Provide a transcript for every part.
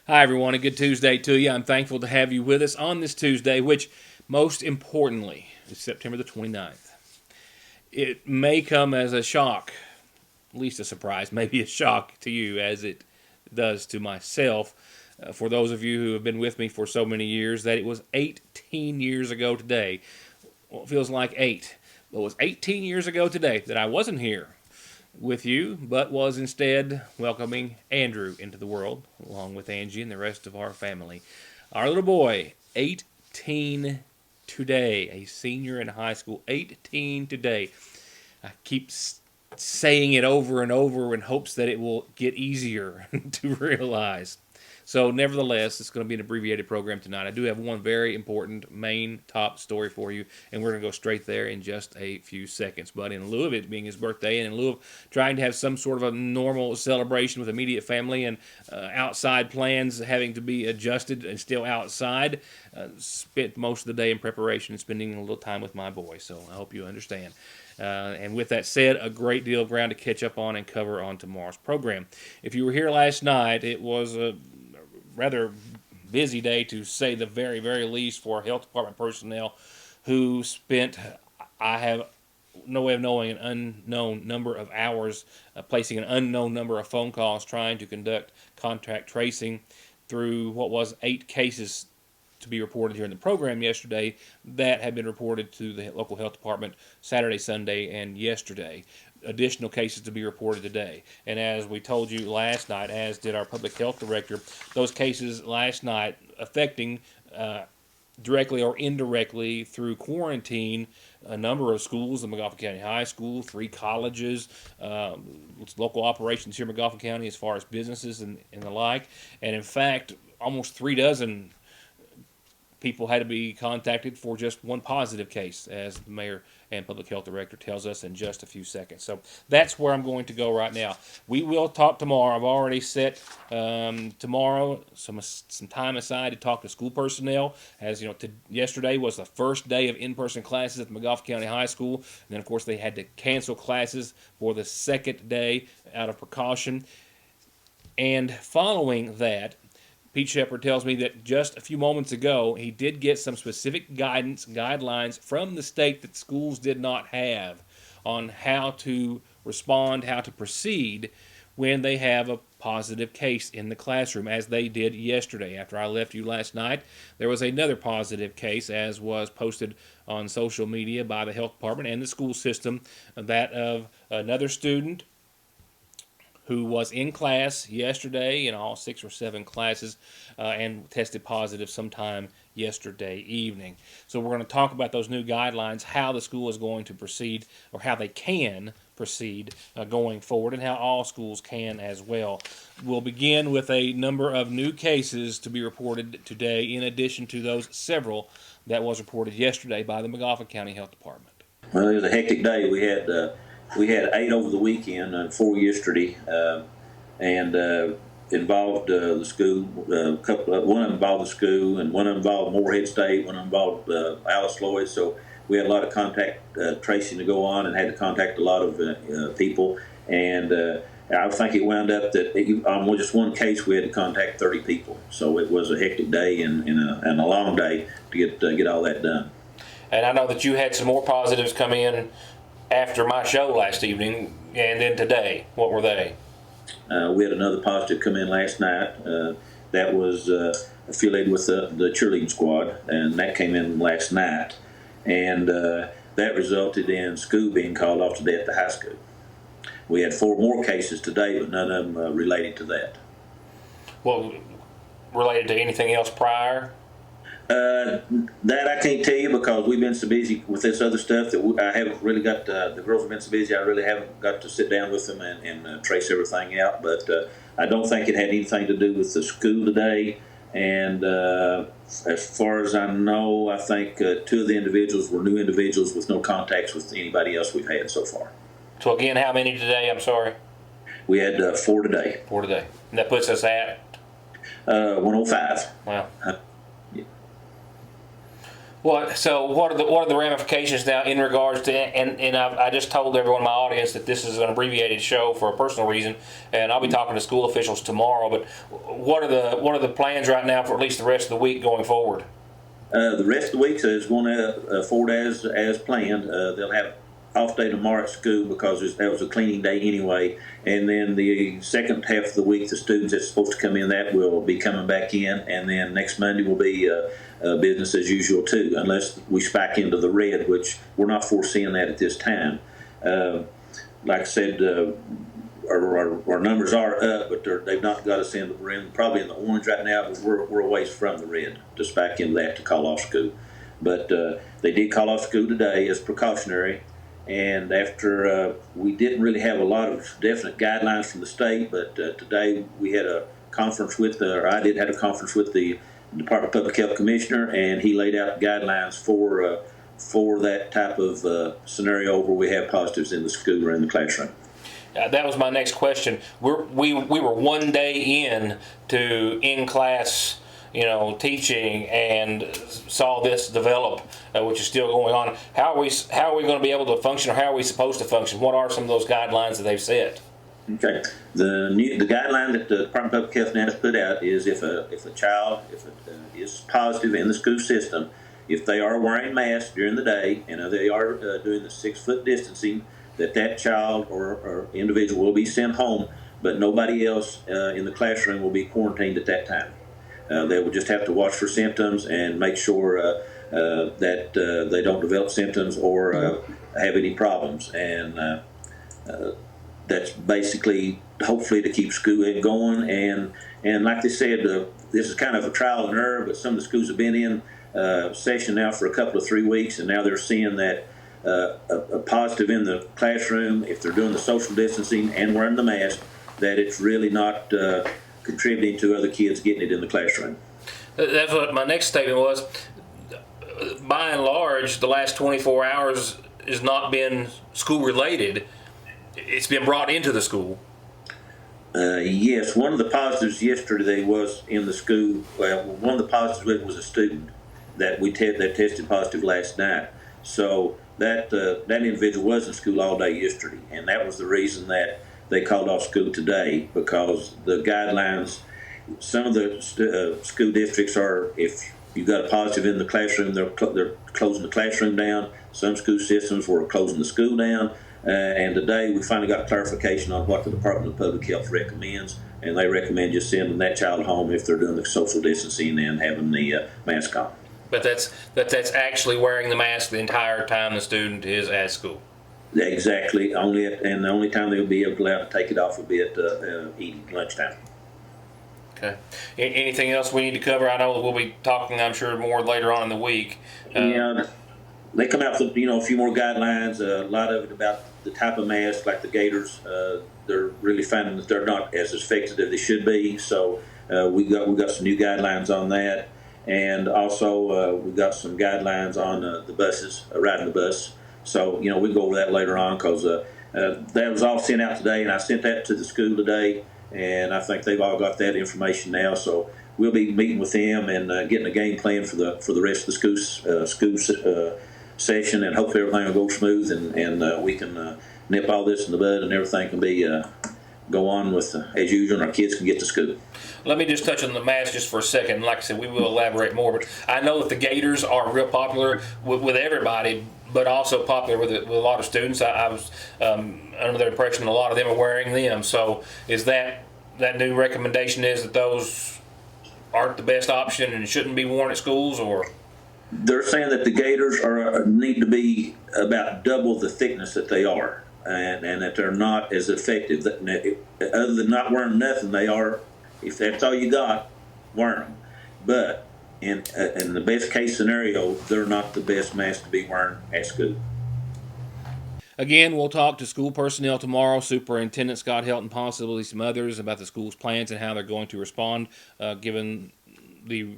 Hi, everyone. A good Tuesday to you. I'm thankful to have you with us on this Tuesday, which, most importantly, is September the 29th. It may come as a shock, at least a surprise, maybe a shock to you as it does to myself. For those of you who have been with me for so many years, that it was 18 years ago today. Well, it feels like 8. But it was 18 years ago today that I wasn't here with you, but was instead welcoming Andrew into the world, along with Angie and the rest of our family. Our little boy, 18 today, a senior in high school, 18 today. I keep saying it over and over in hopes that it will get easier to realize. So, nevertheless, it's going to be an abbreviated program tonight. I do have one very important main top story for you, and we're going to go straight there in just a few seconds. But in lieu of it being his birthday, and in lieu of trying to have some sort of a normal celebration with immediate family and outside plans having to be adjusted and still outside, spent most of the day in preparation and spending a little time with my boy. So, I hope you understand. And with that said, a great deal of ground to catch up on and cover on tomorrow's program. If you were here last night, it was a rather busy day, to say the very, very least, for health department personnel who spent, I have no way of knowing, an unknown number of hours placing an unknown number of phone calls trying to conduct contact tracing through what was 8 cases to be reported here in the program yesterday that had been reported to the local health department Saturday, Sunday, and yesterday. Additional cases to be reported today. And as we told you last night, as did our public health director, those cases last night affecting directly or indirectly through quarantine a number of schools, the McGoffin County High School, 3 colleges, local operations here in McGoffin County as far as businesses and the like. And in fact, almost 3 dozen people had to be contacted for just one positive case, as the mayor and public health director tells us in just a few seconds. So that's where I'm going to go right now. We will talk tomorrow. I've already set tomorrow some time aside to talk to school personnel. As you know, yesterday was the first day of in-person classes at the McGoffin County High School, and then of course they had to cancel classes for the second day out of precaution. And following that, Pete Shepard tells me that just a few moments ago, he did get some specific guidelines from the state that schools did not have on how to respond, how to proceed when they have a positive case in the classroom, as they did yesterday. After I left you last night, there was another positive case, as was posted on social media by the health department and the school system, that of another student who was in class yesterday in all 6 or 7 classes and tested positive sometime yesterday evening. So we're going to talk about those new guidelines, how the school is going to proceed, or how they can proceed going forward, and how all schools can as well. We'll begin with a number of new cases to be reported today, in addition to those several that was reported yesterday by the McGoffin County Health Department. Well, it was a hectic day. We had 8 over the weekend and 4 yesterday, and involved the school. One of them involved the school, and one of them involved Moorhead State. One of them involved Alice Lloyd. So we had a lot of contact tracing to go on, and had to contact a lot of people. And I think it wound up that on just one case we had to contact 30 people. So it was a hectic day and a long day to get all that done. And I know that you had some more positives come in after my show last evening, and then today. What were they? We had another positive come in last night. That was affiliated with the cheerleading squad, and that came in last night. And that resulted in school being called off today at the high school. We had 4 more cases today, but none of them related to that. Well, related to anything else prior? That I can't tell you, because we've been so busy with this other stuff that I haven't really got. The girls have been so busy, I really haven't got to sit down with them and trace everything out. But I don't think it had anything to do with the school today. And as far as I know, I think 2 of the individuals were new individuals with no contacts with anybody else we've had so far. So again, how many today? I'm sorry. We had 4 today. 4 today. And that puts us at 105. Wow. What are the ramifications now in regards to, and I just told everyone in my audience that this is an abbreviated show for a personal reason, and I'll be talking to school officials tomorrow. But what are the plans right now for at least the rest of the week going forward? The rest of the week is going to forward as planned. They'll have off day tomorrow at school because that was a cleaning day anyway. And then the second half of the week, the students that's supposed to come in, that will be coming back in. And then next Monday will be business as usual too, unless we spike into the red, which we're not foreseeing that at this time. Like I said, our numbers are up, but they've not got us in. We're probably in the orange right now, but we're a ways from the red to spike into that to call off school. But they did call off school today as precautionary. And after we didn't really have a lot of definite guidelines from the state, but today we had a conference or I did have a conference with the Department of Public Health Commissioner, and he laid out guidelines for that type of scenario where we have positives in the school or in the classroom. That was my next question. We were 1 day in to in-class, teaching, and saw this develop, which is still going on. How are we going to be able to function, or how are we supposed to function? What are some of those guidelines that they've set? Okay, the guideline that the Department of Public Health now has put out is if a child is positive in the school system, if they are wearing masks during the day and they are doing the 6-foot distancing, that child or individual will be sent home, but nobody else in the classroom will be quarantined at that time. They will just have to watch for symptoms and make sure that they don't develop symptoms or have any problems. And that's basically, hopefully, to keep school going. And like they said, this is kind of a trial and error, but some of the schools have been in session now for a couple of 3 weeks, and now they're seeing that a positive in the classroom, if they're doing the social distancing and wearing the mask, that it's really not contributing to other kids getting it in the classroom. That's what my next statement was. By and large, the last 24 hours has not been school related. It's been brought into the school. Yes, one of the positives yesterday was in the school. Well, one of the positives was a student that that tested positive last night. So that individual was in school all day yesterday, and that was the reason that they called off school today, because the guidelines, some of the school districts are, if you got a positive in the classroom, they're closing the classroom down. Some school systems were closing the school down. And today we finally got clarification on what the Department of Public Health recommends, and they recommend just sending that child home if they're doing the social distancing and having the mask on. But that's actually wearing the mask the entire time the student is at school. Exactly. The only time they'll be allowed to take it off will be at eating lunchtime. Okay. Anything else we need to cover? I know we'll be talking, I'm sure, more later on in the week. Yeah, they come out with a few more guidelines. A lot of it about the type of mask, like the gaiters. They're really finding that they're not as effective as they should be. So we got some new guidelines on that, and also we got some guidelines on the buses, riding the bus. So we go over that later on, because that was all sent out today, and I sent that to the school today, and I think they've all got that information now. So we'll be meeting with them and getting a game plan for the rest of the school session, and hopefully everything will go smooth, and we can nip all this in the bud, and everything can be go on with as usual, and our kids can get to school. Let me just touch on the mask just for a second. Like I said, we will elaborate more, but I know that the gaiters are real popular with everybody, but also popular with a lot of students. I was under the impression that a lot of them are wearing them. So is that new recommendation is that those aren't the best option and shouldn't be worn at schools, or? They're saying that the gaiters need to be about double the thickness that they are, and that they're not as effective. Other than not wearing nothing, they are. If that's all you got, wear them. But in the best case scenario, they're not the best mask to be wearing at school. Again, we'll talk to school personnel tomorrow, Superintendent Scott Helton, possibly some others, about the school's plans and how they're going to respond given the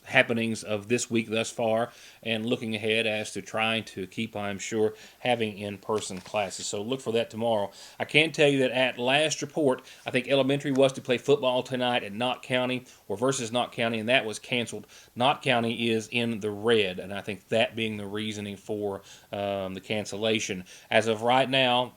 happenings of this week thus far, and looking ahead as to trying to keep, I'm sure, having in-person classes. So look for that tomorrow. I can tell you that at last report, I think elementary was to play football tonight at Knott County or versus Knott County, and that was canceled. Knott County is in the red, and I think that being the reasoning for the cancellation. As of right now,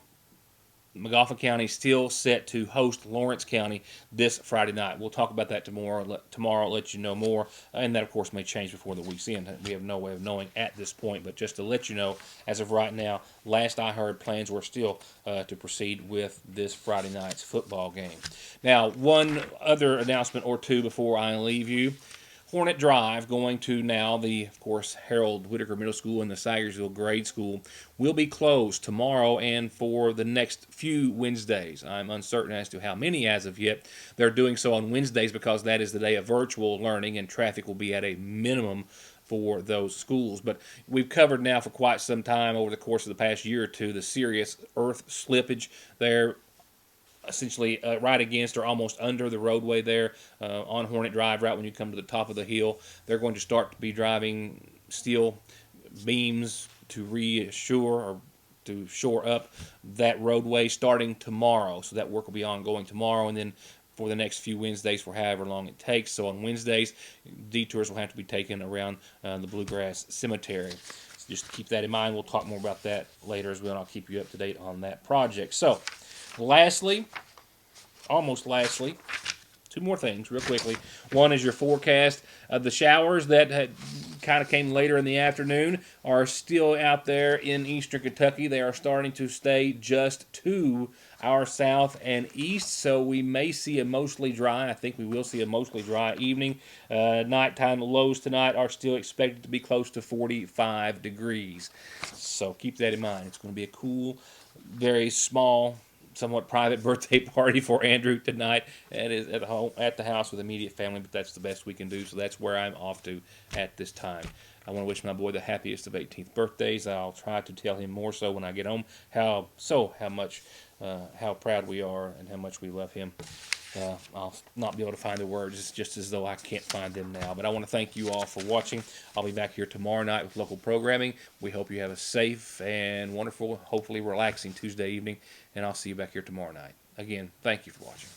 McGoffin County still set to host Lawrence County this Friday night. We'll talk about that tomorrow. I'll let you know more, and that of course may change before the week's end. We have no way of knowing at this point, but just to let you know, as of right now, last I heard, plans were still to proceed with this Friday night's football game. Now, one other announcement or two before I leave you. Hornet Drive, going to now the, of course, Harold Whitaker Middle School and the Sagersville Grade School, will be closed tomorrow and for the next few Wednesdays. I'm uncertain as to how many as of yet. They're doing so on Wednesdays because that is the day of virtual learning and traffic will be at a minimum for those schools. But we've covered now for quite some time over the course of the past year or two the serious earth slippage there, essentially right against or almost under the roadway there on Hornet Drive, right when you come to the top of the hill. They're going to start to be driving steel beams to reassure or to shore up that roadway starting tomorrow. So that work will be ongoing tomorrow, and then for the next few Wednesdays for however long it takes. So on Wednesdays, detours will have to be taken around the Bluegrass Cemetery. So just keep that in mind. We'll talk more about that later as well, and I'll keep you up to date on that project. So lastly, almost lastly, two more things real quickly. One is your forecast. The showers that had kind of came later in the afternoon are still out there in eastern Kentucky. They are starting to stay just to our south and east, so we may see a mostly dry. I think we will see a mostly dry evening. Nighttime lows tonight are still expected to be close to 45 degrees. So keep that in mind. It's going to be a cool, very small, somewhat private birthday party for Andrew tonight at home at the house with immediate family, but that's the best we can do. So that's where I'm off to at this time. I want to wish my boy the happiest of 18th birthdays. I'll try to tell him more so when I get home how proud we are and how much we love him. I'll not be able to find the words. It's just as though I can't find them now. But I want to thank you all for watching. I'll be back here tomorrow night with local programming. We hope you have a safe and wonderful, hopefully relaxing Tuesday evening. And I'll see you back here tomorrow night. Again, thank you for watching.